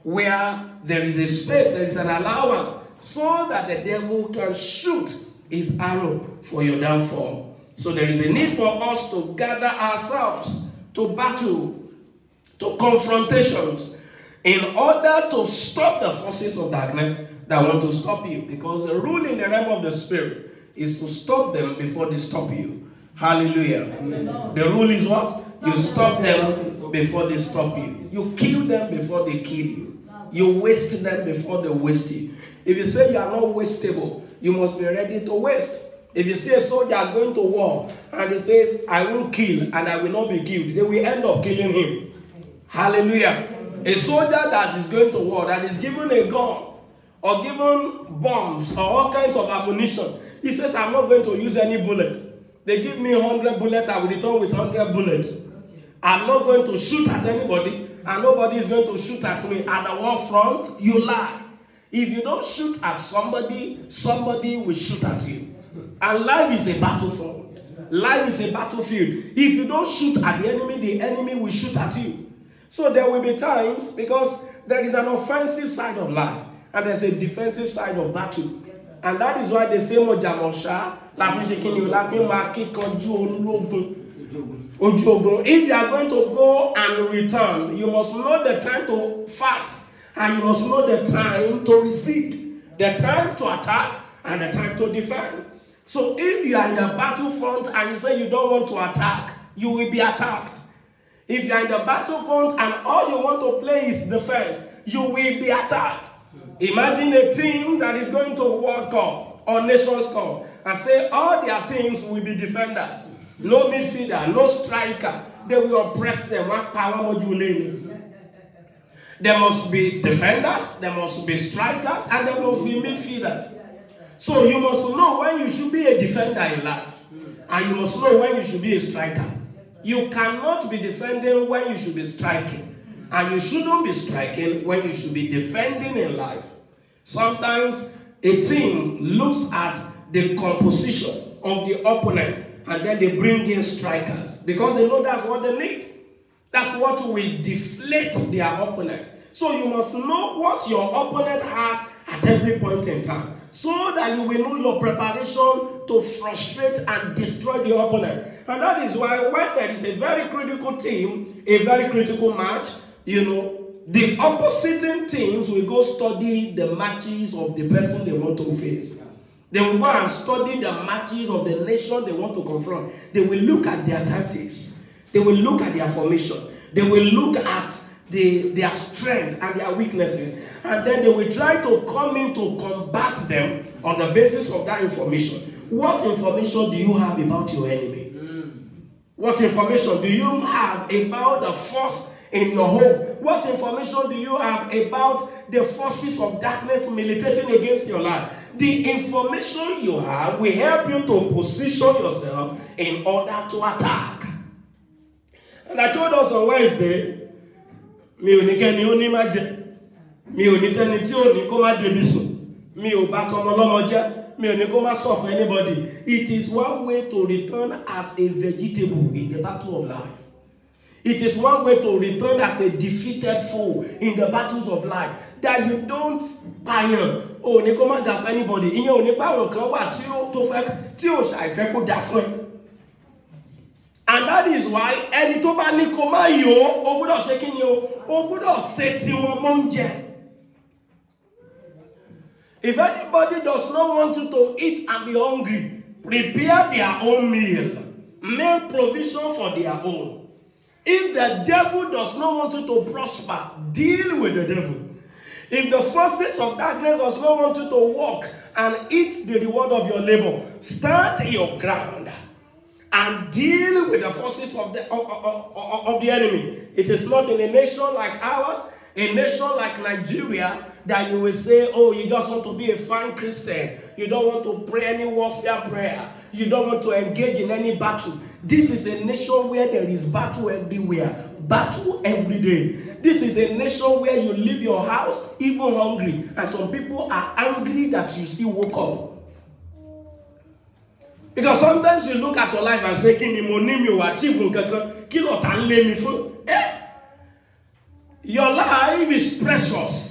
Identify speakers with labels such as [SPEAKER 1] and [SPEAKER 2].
[SPEAKER 1] where there is a space, there is an allowance, so that the devil can shoot his arrow for your downfall. So there is a need for us to gather ourselves to battle, to confrontations, in order to stop the forces of darkness that want to stop you. Because the rule in the realm of the spirit is to stop them before they stop you. Hallelujah. Amen. The rule is what? You stop them before they stop you. You kill them before they kill you. You waste them before they waste you. If you say you are not wastable, you must be ready to waste. If you see a soldier going to war and he says, I won't kill and I will not be killed, they will end up killing him. Hallelujah. A soldier that is going to war, that is given a gun or given bombs or all kinds of ammunition, he says, I'm not going to use any bullets. They give me 100 bullets, I will return with 100 bullets. I'm not going to shoot at anybody, and nobody is going to shoot at me. At the war front, you lie. If you don't shoot at somebody, somebody will shoot at you. And life is a battlefield. Life is a battlefield. If you don't shoot at the enemy will shoot at you. So there will be times, because there is an offensive side of life, and there's a defensive side of battle. And that is why they say, if you are going to go and return, you must know the time to fight, and you must know the time to recede, the time to attack, and the time to defend. So if you are in the battlefront and you say you don't want to attack, you will be attacked. If you are in the battlefront and all you want to play is defense, you will be attacked. Imagine a team that is going to World Cup or Nations Cup and say all their teams will be defenders. No midfielder, no striker. They will oppress them. There must be defenders, there must be strikers, and there must be midfielders. So you must know when you should be a defender in life, and you must know when you should be a striker. You cannot be defending when you should be striking, and you shouldn't be striking when you should be defending in life. Sometimes a team looks at the composition of the opponent, and then they bring in strikers because they know that's what they need. That's what will deflate their opponent. So you must know what your opponent has at every point in time, so that you will know your preparation to frustrate and destroy the opponent. And that is why when there is a very critical team, a very critical match, the opposing teams will go study the matches of the person they want to face. They will go and study the matches of the nation they want to confront. They will look at their tactics. They will look at their formation. They will look at their strength and their weaknesses. And then they will try to come in to combat them on the basis of that information. What information do you have about your enemy? What information do you have about the force in your home? What information do you have about the forces of darkness militating against your life? The information you have will help you to position yourself in order to attack. And I told us on Wednesday, mi ò ní kẹ́ni ó ní má jẹ, mi ò ní tẹ́ni tí ò ní kó má débi sùn, mi ò bá tọmọ lọ́mọ jẹ́, mi ò ní kó má suffer anybody. It is one way to return as a vegetable in the battle of life. It is one way to return as a defeated foe in the battles of life. That you don't pààyàn, ò ní kó má dà fún anybody. Ìyẹn ò ní pààyàn kan wà tí ò ṣàìfẹ́ kó dà fún ẹ. And that is why ẹni tó bá ní kó má yó, ó gbọ́dọ̀ ṣe kí ni o? Ó gbọ́dọ̀ ṣe tí wọ́n mọ́ ń jẹ. If anybody does not want you to eat and be hungry, prepare their own meal. Make provision for their own. If the devil does not want you to prosper, deal with the devil. If the forces of darkness does not want you to walk and eat the reward of your labor, stand your ground and deal with the forces of the enemy. It is not in a nation like ours, a nation like Nigeria, that you will say, oh, you just want to be a fine Christian. You don't want to pray any warfare prayer. You don't want to engage in any battle. This is a nation where there is battle everywhere. Battle every day. This is a nation where you leave your house even hungry. And some people are angry that you still woke up. Because sometimes you look at your life and say, Your life is precious.